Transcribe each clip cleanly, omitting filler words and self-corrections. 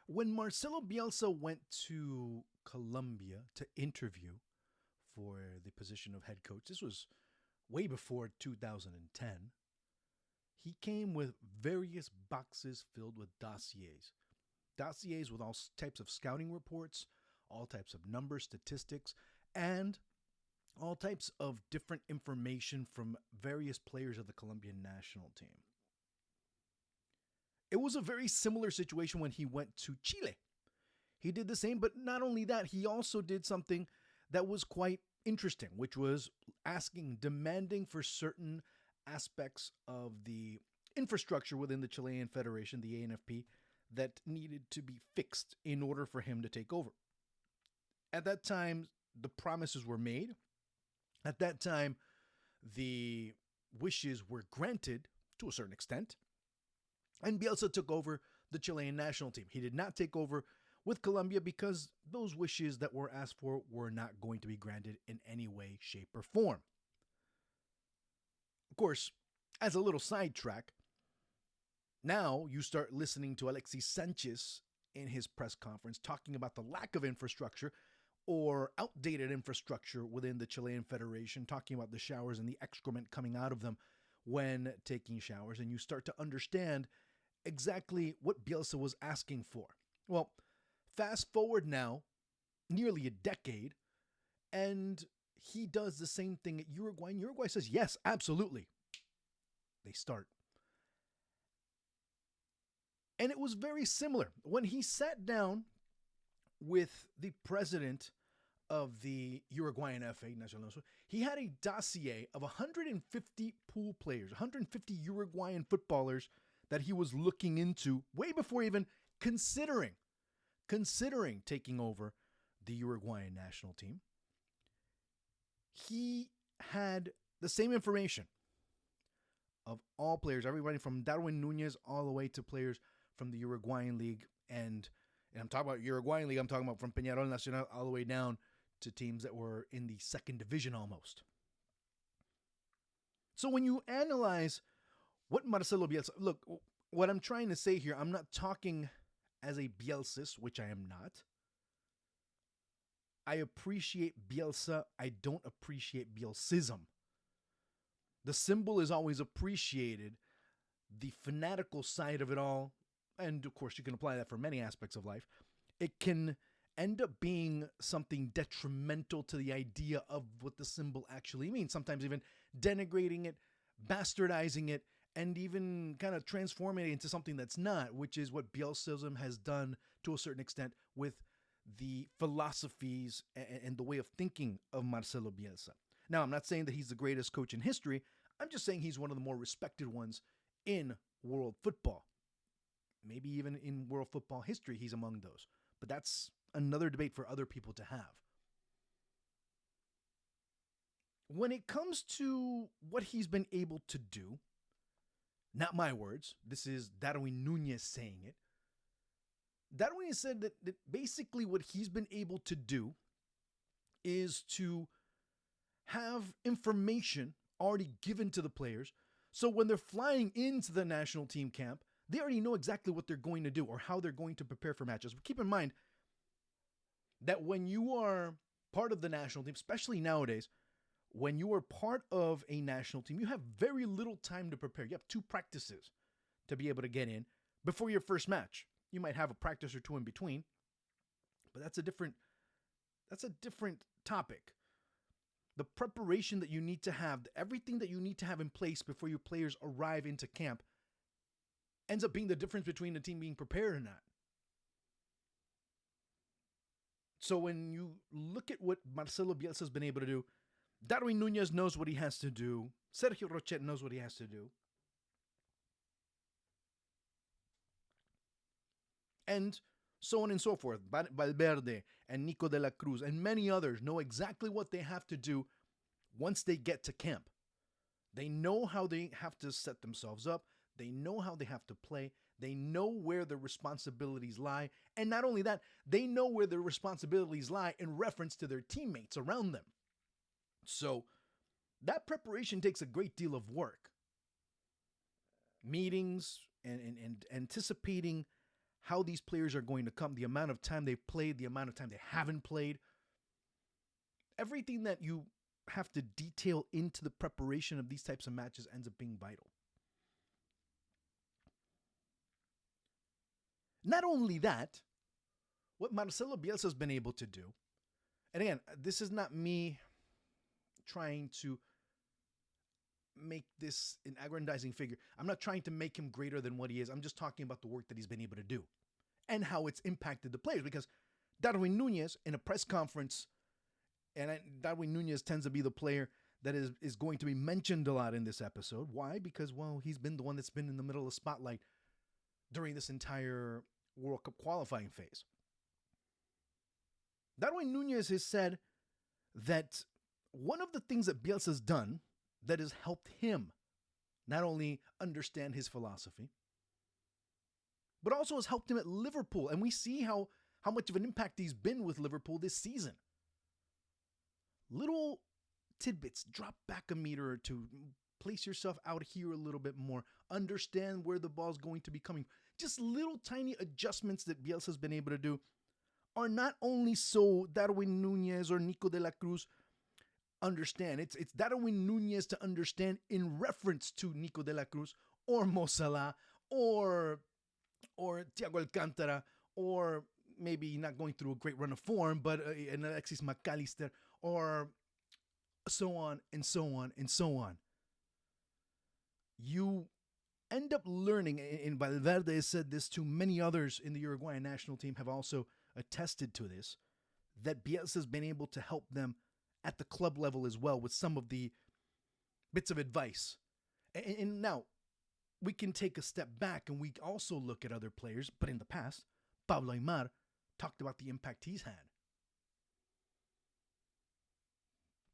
When Marcelo Bielsa went to Colombia to interview for the position of head coach, this was way before 2010, he came with various boxes filled with dossiers. Dossiers with all types of scouting reports, all types of numbers, statistics, and all types of different information from various players of the Colombian national team. It was a very similar situation when he went to Chile. He did the same, but not only that, he also did something that was quite interesting, which was demanding for certain aspects of the infrastructure within the Chilean Federation, the ANFP, that needed to be fixed in order for him to take over. At that time, the promises were made. At that time, the wishes were granted to a certain extent. And Bielsa took over the Chilean national team. He did not take over with Colombia because those wishes that were asked for were not going to be granted in any way, shape, or form. Of course, as a little sidetrack, now you start listening to Alexis Sanchez in his press conference talking about the lack of infrastructure or outdated infrastructure within the Chilean Federation, talking about the showers and the excrement coming out of them when taking showers, and you start to understand exactly what Bielsa was asking for. Well, fast forward now, nearly a decade, and he does the same thing at Uruguay, and Uruguay says, yes, absolutely. They start. And it was very similar. When he sat down with the president of the Uruguayan FA, Nacional, he had a dossier of 150 pool players, 150 Uruguayan footballers that he was looking into way before even considering taking over the Uruguayan national team. He had the same information of all players, everybody from Darwin Nunez all the way to players from the Uruguayan League. And I'm talking about Uruguayan League, I'm talking about from Peñarol Nacional all the way down to teams that were in the second division almost. So when you analyze what Marcelo Bielsa, look, what I'm trying to say here, I'm not talking as a Bielsist, which I am not. I appreciate Bielsa. I don't appreciate Bielsism. The symbol is always appreciated. The fanatical side of it all, and of course you can apply that for many aspects of life, it can end up being something detrimental to the idea of what the symbol actually means. Sometimes even denigrating it, bastardizing it, and even kind of transforming it into something that's not, which is what Bielsism has done to a certain extent with the philosophies and the way of thinking of Marcelo Bielsa. Now, I'm not saying that he's the greatest coach in history. I'm just saying he's one of the more respected ones in world football. Maybe even in world football history, he's among those. But that's another debate for other people to have. When it comes to what he's been able to do, not my words, this is Darwin Nunez saying it. Darwin has said that basically what he's been able to do is to have information already given to the players. So when they're flying into the national team camp, they already know exactly what they're going to do or how they're going to prepare for matches. But keep in mind that when you are part of the national team, especially nowadays, when you are part of a national team, you have very little time to prepare. You have 2 practices to be able to get in before your first match. You might have a practice or 2 in between, but that's a different topic. The preparation that you need to have, everything that you need to have in place before your players arrive into camp ends up being the difference between the team being prepared or not. So when you look at what Marcelo Bielsa has been able to do, Darwin Nunez knows what he has to do. Sergio Rochet knows what he has to do. And so on and so forth. Valverde and Nico de la Cruz and many others know exactly what they have to do once they get to camp. They know how they have to set themselves up. They know how they have to play. They know where their responsibilities lie. And not only that, they know where their responsibilities lie in reference to their teammates around them. So that preparation takes a great deal of work. Meetings and anticipating how these players are going to come, the amount of time they've played, the amount of time they haven't played. Everything that you have to detail into the preparation of these types of matches ends up being vital. Not only that, what Marcelo Bielsa has been able to do, and again, this is not me trying to make this an aggrandizing figure. I'm not trying to make him greater than what he is. I'm just talking about the work that he's been able to do and how it's impacted the players. Because Darwin Nunez, in a press conference, and Darwin Nunez tends to be the player that is going to be mentioned a lot in this episode. Why? Because, well, he's been the one that's been in the middle of the spotlight during this entire World Cup qualifying phase. Darwin Nunez has said that one of the things that Bielsa's done that has helped him not only understand his philosophy, but also has helped him at Liverpool. And we see how much of an impact he's been with Liverpool this season. Little tidbits, drop back a meter or two, place yourself out here a little bit more, understand where the ball's going to be coming. Just little tiny adjustments that Bielsa's been able to do are not only so Darwin Nunez or Nico de la Cruz understand. It's Darwin Nunez to understand in reference to Nico de la Cruz or Mo Salah or Thiago Alcantara, or maybe not going through a great run of form, but an Alexis McAllister, or so on and so on and so on. You end up learning, and Valverde has said this too, many others in the Uruguayan national team have also attested to this, that Bielsa has been able to help them at the club level as well with some of the bits of advice. And now, we can take a step back and we also look at other players, but in the past, Pablo Aimar talked about the impact he's had.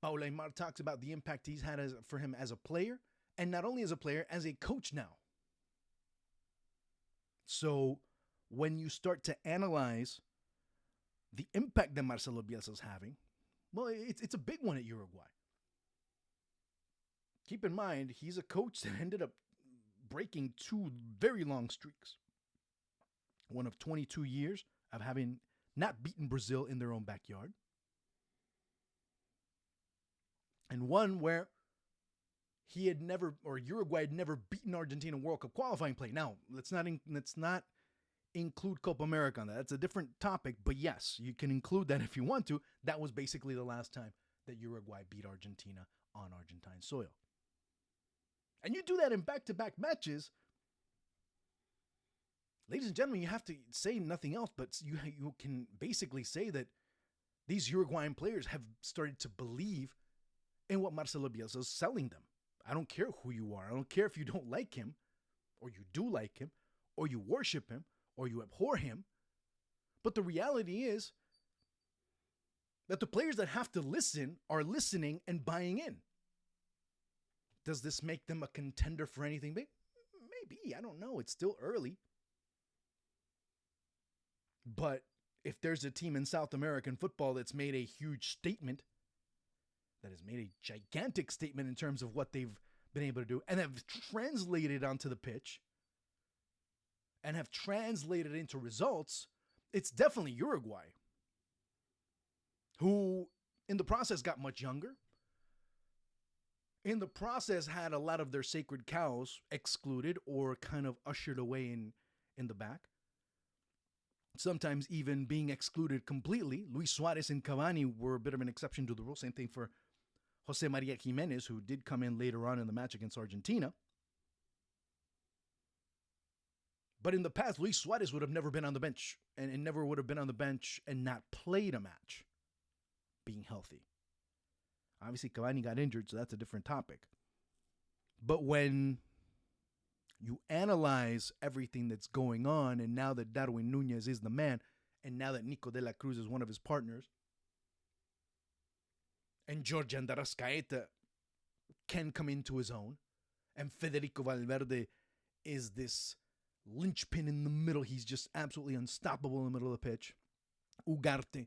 Pablo Aimar talks about the impact he's had for him as a player, and not only as a player, as a coach now. So when you start to analyze the impact that Marcelo Bielsa is having, well, it's a big one at Uruguay. Keep in mind, he's a coach that ended up breaking 2 very long streaks. One of 22 years of having not beaten Brazil in their own backyard. And one where he had never, or Uruguay had never beaten Argentina in World Cup qualifying play. Now, let's not include Copa America on that. That's a different topic, but yes, you can include that if you want to. That was basically the last time that Uruguay beat Argentina on Argentine soil. And you do that in back-to-back matches. Ladies and gentlemen, you have to say nothing else, but you can basically say that these Uruguayan players have started to believe in what Marcelo Bielsa is selling them. I don't care who you are. I don't care if you don't like him, or you do like him, or you worship him, or you abhor him. But the reality is that the players that have to listen are listening and buying in. Does this make them a contender for anything big? Maybe. I don't know. It's still early. But if there's a team in South American football that's made a huge statement, that has made a gigantic statement in terms of what they've been able to do, and have translated onto the pitch, and have translated into results, it's definitely Uruguay, who in the process got much younger, in the process had a lot of their sacred cows excluded or kind of ushered away in the back, sometimes even being excluded completely. Luis Suarez and Cavani were a bit of an exception to the rule. Same thing for Jose Maria Jimenez, who did come in later on in the match against Argentina. But in the past, Luis Suarez would have never been on the bench, and never would have been on the bench and not played a match, being healthy. Obviously, Cavani got injured, so that's a different topic. But when you analyze everything that's going on, and now that Darwin Nunez is the man, and now that Nico de la Cruz is one of his partners, and Jorge Andarascaeta can come into his own, and Federico Valverde is this linchpin in the middle. He's just absolutely unstoppable in the middle of the pitch. Ugarte.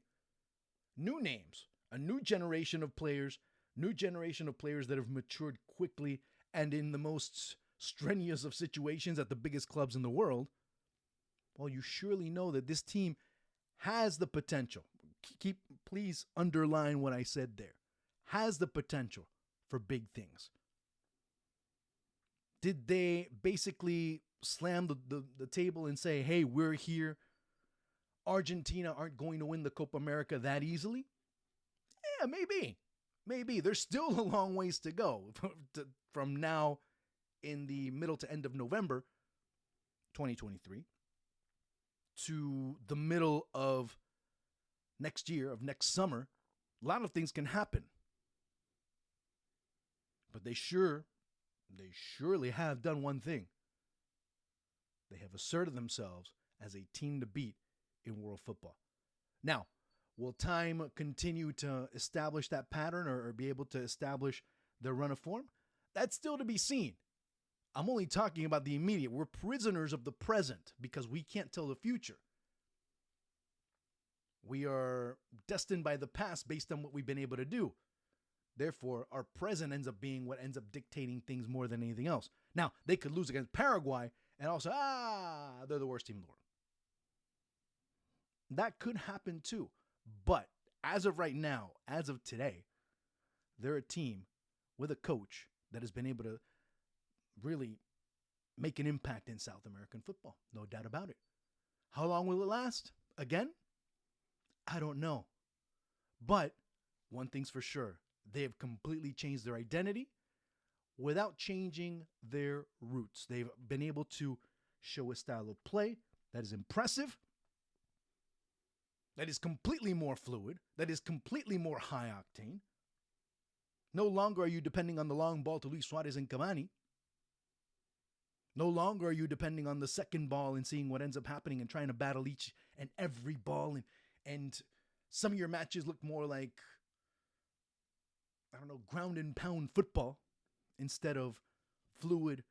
New names. A new generation of players. New generation of players that have matured quickly and in the most strenuous of situations at the biggest clubs in the world. well, you surely know that this team has the potential. Please underline what I said there. Has the potential for big things. Did they basically slam the table and say, hey, we're here? Argentina aren't going to win the Copa America that easily? Yeah, maybe. Maybe. There's still a long ways to go from now in the middle to end of November 2023 to the middle of next year, of next summer. A lot of things can happen. But they surely have done one thing. They have asserted themselves as a team to beat in world football. Now, will time continue to establish that pattern or be able to establish their run of form? That's still to be seen. I'm only talking about the immediate. We're prisoners of the present because we can't tell the future. We are destined by the past based on what we've been able to do. Therefore, our present ends up being what ends up dictating things more than anything else. Now, they could lose against Paraguay and also, they're the worst team in the world. That could happen too. But as of right now, as of today, they're a team with a coach that has been able to really make an impact in South American football. No doubt about it. How long will it last? Again, I don't know. But one thing's for sure. They have completely changed their identity without changing their roots. They've been able to show a style of play that is impressive, that is completely more fluid, that is completely more high octane. No longer are you depending on the long ball to Luis Suarez and Cavani. No longer are you depending on the second ball and seeing what ends up happening and trying to battle each and every ball. And some of your matches look more like, ground and pound football instead of fluid,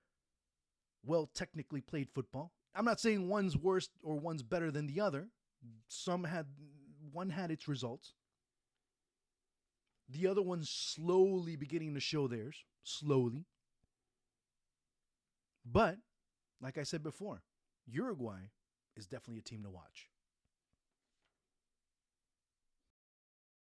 well technically played football. I'm not saying one's worse or one's better than the other. One had its results. The other one's slowly beginning to show theirs. Slowly. But, like I said before, Uruguay is definitely a team to watch.